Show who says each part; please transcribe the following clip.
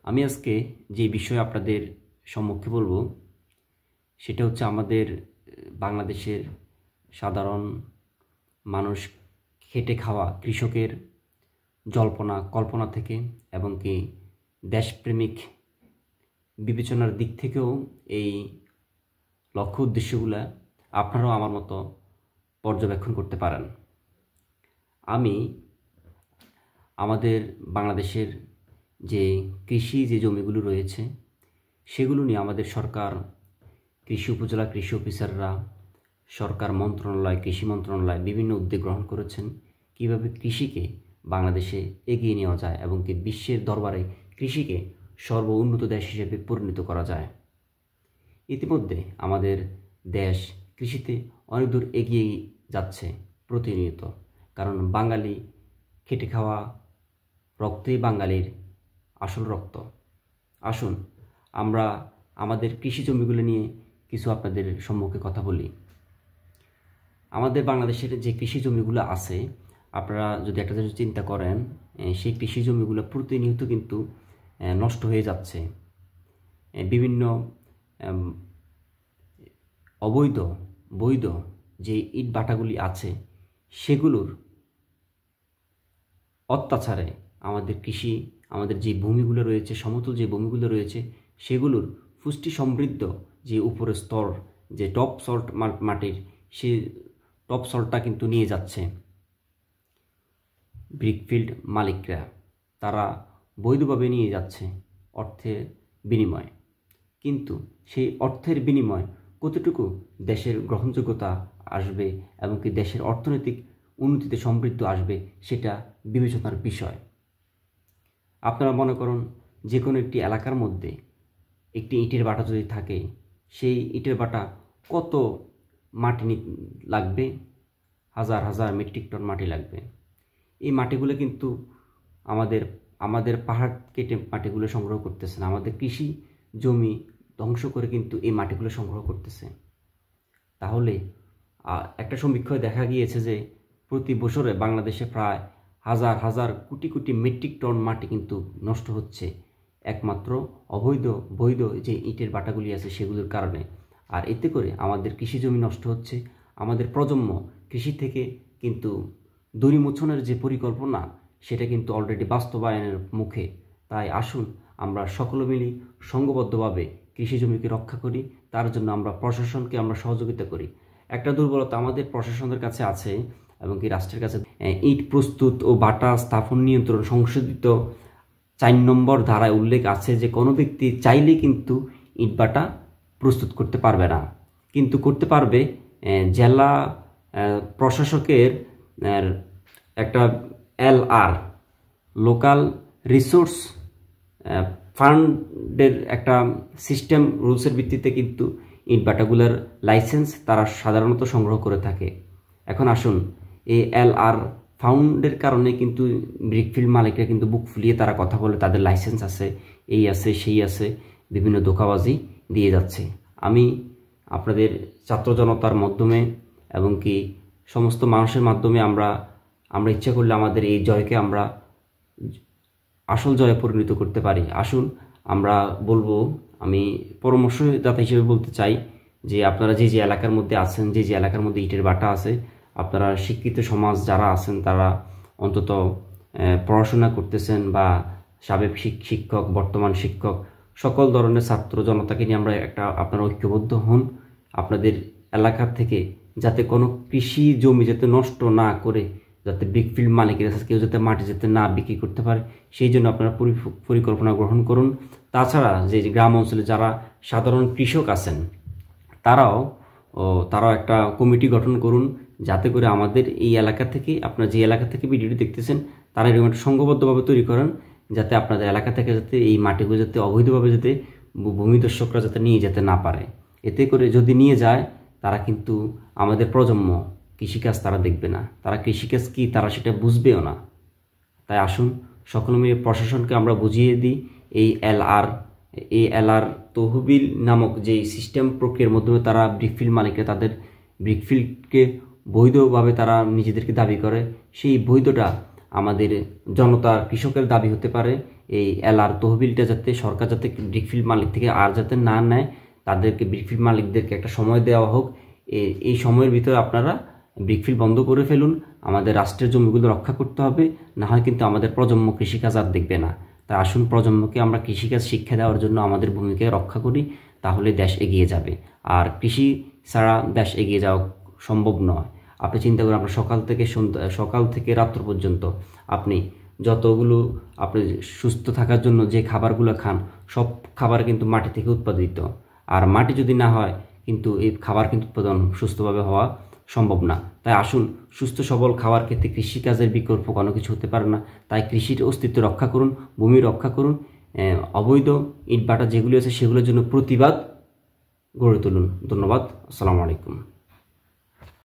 Speaker 1: আমি আজকে যে বিষয়ে আপনাদের সম্মুখে বলবো সেটা হচ্ছে আমাদের বাংলাদেশের সাধারণ মানুষ খেটে খাওয়া কৃষকের জল্পনা কল্পনা থেকে এবং কি দেশপ্রেমিক বিবেচনার দিক থেকেও এই লক্ষ্য উদ্দেশ্যগুলো আপনারাও আমার মতো পর্যবেক্ষণ করতে পারেন। আমি আমাদের বাংলাদেশের যে কৃষি যে জমিগুলো রয়েছে সেগুলো নিয়ে আমাদের সরকার, কৃষি উপজেলা কৃষি অফিসাররা, সরকার মন্ত্রণালয়, কৃষি মন্ত্রণালয় বিভিন্ন উদ্যোগ গ্রহণ করেছেন কীভাবে কৃষিকে বাংলাদেশে এগিয়ে নেওয়া যায় এবং কি বিশ্বের দরবারে কৃষিকে সর্বোন্নত দেশ হিসেবে পরিণত করা যায়। ইতিমধ্যে আমাদের দেশ কৃষিতে অনেক দূর এগিয়ে যাচ্ছে প্রতিনিয়ত, কারণ বাঙালি খেটে খাওয়া রক্তই বাঙালির আসল রক্ত। আসুন আমরা আমাদের কৃষি জমিগুলো নিয়ে কিছু আপনাদের সম্মুখে কথা বলি। আমাদের বাংলাদেশের যে কৃষি জমিগুলো আছে, আপনারা যদি একটা জিনিস চিন্তা করেন, সেই কৃষি জমিগুলো প্রতিনিয়ত কিন্তু নষ্ট হয়ে যাচ্ছে। বিভিন্ন অবৈধ বৈধ যে ইট ভাটাগুলি আছে সেগুলোর অত্যাচারে আমাদের যে ভূমিগুলো রয়েছে, সমতল যে ভূমিগুলো রয়েছে সেগুলোর পুষ্টি সমৃদ্ধ যে উপরের স্তর, যে টপ সল্ট মাটির, সে টপ সল্টটা কিন্তু নিয়ে যাচ্ছে ব্রিকফিল্ড মালিকরা। তারা বৈধভাবে নিয়ে যাচ্ছে অর্থের বিনিময়ে, কিন্তু সেই অর্থের বিনিময় কতটুকু দেশের গ্রহণযোগ্যতা আসবে এবং কি দেশের অর্থনৈতিক উন্নতিতে সমৃদ্ধ আসবে সেটা বিবেচনার বিষয়। আপনারা মনে করুন, যে কোনো একটি এলাকার মধ্যে একটি ইটের ভাটা যদি থাকে, সেই ইটের ভাটা কত মাটি লাগবে? হাজার হাজার মেট্রিক টন মাটি লাগবে। এই মাটিগুলো কিন্তু আমাদের পাহাড় কেটে মাটিগুলো সংগ্রহ করতেছে না, আমাদের কৃষি জমি ধ্বংস করে কিন্তু এই মাটিগুলো সংগ্রহ করতেছে। তাহলে একটা সমীক্ষায় দেখা গিয়েছে যে প্রতি বছরে বাংলাদেশে প্রায় হাজার হাজার কোটি কোটি মেট্রিক টন মাটি কিন্তু নষ্ট হচ্ছে একমাত্র বৈধ যে ইটের ভাটাগুলি আছে সেগুলোর কারণে। আর এতে করে আমাদের কৃষি জমি নষ্ট হচ্ছে, আমাদের প্রজন্ম কৃষি থেকে কিন্তু দূরীমোচনের যে পরিকল্পনা সেটা কিন্তু অলরেডি বাস্তবায়নের মুখে। তাই আসুন আমরা সকলে মিলে সংঘবদ্ধভাবে কৃষি জমিকে রক্ষা করি, তার জন্য আমরা প্রশাসনকে আমরা সহযোগিতা করি। একটা দুর্বলতা আমাদের প্রশাসনের কাছে আছে এবং কি রাষ্ট্রের কাছে, ইট প্রস্তুত ও ভাটা স্থাপন নিয়ন্ত্রণ সংশোধিত 4 নম্বর ধারায় উল্লেখ আছে যে কোনো ব্যক্তি চাইলে কিন্তু ইট ভাটা প্রস্তুত করতে পারবে না, কিন্তু করতে পারবে জেলা প্রশাসকের একটা LR লোকাল রিসোর্স ফান্ডের একটা সিস্টেম রুলসের ভিত্তিতে কিন্তু ইট ভাটাগুলোর লাইসেন্স তারা সাধারণত সংগ্রহ করে থাকে। এখন আসুন, এই LR ফাউন্ডের কারণে কিন্তু ব্রিকফিল্ড মালিকরা কিন্তু বুক ফুলিয়ে তারা কথা বলে তাদের লাইসেন্স আছে, এই আছে সেই আছে, বিভিন্ন ধোঁকাবাজি দিয়ে যাচ্ছে। আমি আপনাদের ছাত্র জনতার মাধ্যমে এবং কি সমস্ত মানুষের মাধ্যমে আমরা ইচ্ছা করলে আমাদের এই জয়কে আমরা আসল জয়ে পরিণত করতে পারি। আসুন আমরা বলবো, আমি পরামর্শদাতা হিসেবে বলতে চাই যে আপনারা যে এলাকার মধ্যে আছেন, যে এলাকার মধ্যে ইটের ভাটা আছে, আপনারা শিক্ষিত সমাজ যারা আছেন তারা অন্তত পড়াশোনা করতেছেন বা সাবেক শিক্ষক, বর্তমান শিক্ষক, সকল ধরনের ছাত্র জনতাকে নিয়ে আপনারা ঐক্যবদ্ধ হন। আপনাদের এলাকা থেকে যাতে কোনো কৃষি জমি যাতে নষ্ট না করে, যাতে ব্রিকফিল্ড মালিকের কাছে কেউ যাতে মাটি যাতে না বিক্রি করতে পারে, সেই জন্য আপনারা পরিকল্পনা গ্রহণ করুন। তাছাড়া যে গ্রাম অঞ্চলে যারা সাধারণ কৃষক আছেন তারাও একটা কমিটি গঠন করুন, যাতে করে আমাদের এই এলাকা থেকে, আপনারা যে এলাকা থেকে ভিডিওটি দেখতেছেন তারা এরকম একটা সংঘবদ্ধভাবে তৈরি করেন, যাতে আপনাদের এলাকা থেকে যাতে এই মাটিগুলো যাতে অবৈধভাবে যাতে ভূমিদস্যুকরা যাতে নিয়ে যেতে না পারে। এতে করে যদি নিয়ে যায় তারা কিন্তু আমাদের প্রজন্ম কৃষিকাজ তারা দেখবে না, তারা কৃষিকাজ কি তারা সেটা বুঝবেও না। তাই আসুন সকলে মিলে প্রশাসনকে আমরা বুঝিয়ে দিই এই LR তহবিল নামক যে সিস্টেম প্রক্রিয়ার মাধ্যমে তারা ব্রিকফিল্ড মালিকরা তাদের ব্রিকফিল্ডকে বৈধভাবে তারা নিজেদেরকে দাবি করে, সেই বৈধটা আমাদের জনতার কৃষকের দাবি হতে পারে এই এলআর তহবিলটা যাতে সরকার যাতে ব্রিকফিল্ড মালিক থেকে আর যাতে না নেয়, তাদেরকে ব্রিকফিল্ড মালিকদেরকে একটা সময় দেওয়া হোক। এই সময়ের ভিতরে আপনারা ব্রিকফিল্ড বন্ধ করে ফেলুন, আমাদের রাষ্ট্রের জমিগুলো রক্ষা করতে হবে, না হয় কিন্তু আমাদের প্রজন্ম কৃষিকাজ আর দেখবে না। তাই আসুন প্রজন্মকে আমরা কৃষিকাজ শিক্ষা দেওয়ার জন্য আমাদের ভূমিকে রক্ষা করি, তাহলে দেশ এগিয়ে যাবে। আর কৃষি ছাড়া দেশ এগিয়ে যাওয়া সম্ভব নয়। আপনি চিন্তা করেন, আপনার সকাল থেকে রাত্র পর্যন্ত আপনি যতগুলো আপনি সুস্থ থাকার জন্য যে খাবারগুলো খান, সব খাবার কিন্তু মাটি থেকে উৎপাদিত। আর মাটি যদি না হয় কিন্তু এই খাবার কিন্তু উৎপাদন সুস্থভাবে হওয়া সম্ভব না। তাই আসুন, সুস্থ সবল খাওয়ার ক্ষেত্রে কৃষিকাজের বিকল্প কোনো কিছু হতে পারে না। তাই কৃষির অস্তিত্ব রক্ষা করুন, ভূমি রক্ষা করুন, অবৈধ ইটভাটা যেগুলি আছে সেগুলোর জন্য প্রতিবাদ গড়ে তুলুন। ধন্যবাদ। আসসালামু আলাইকুম।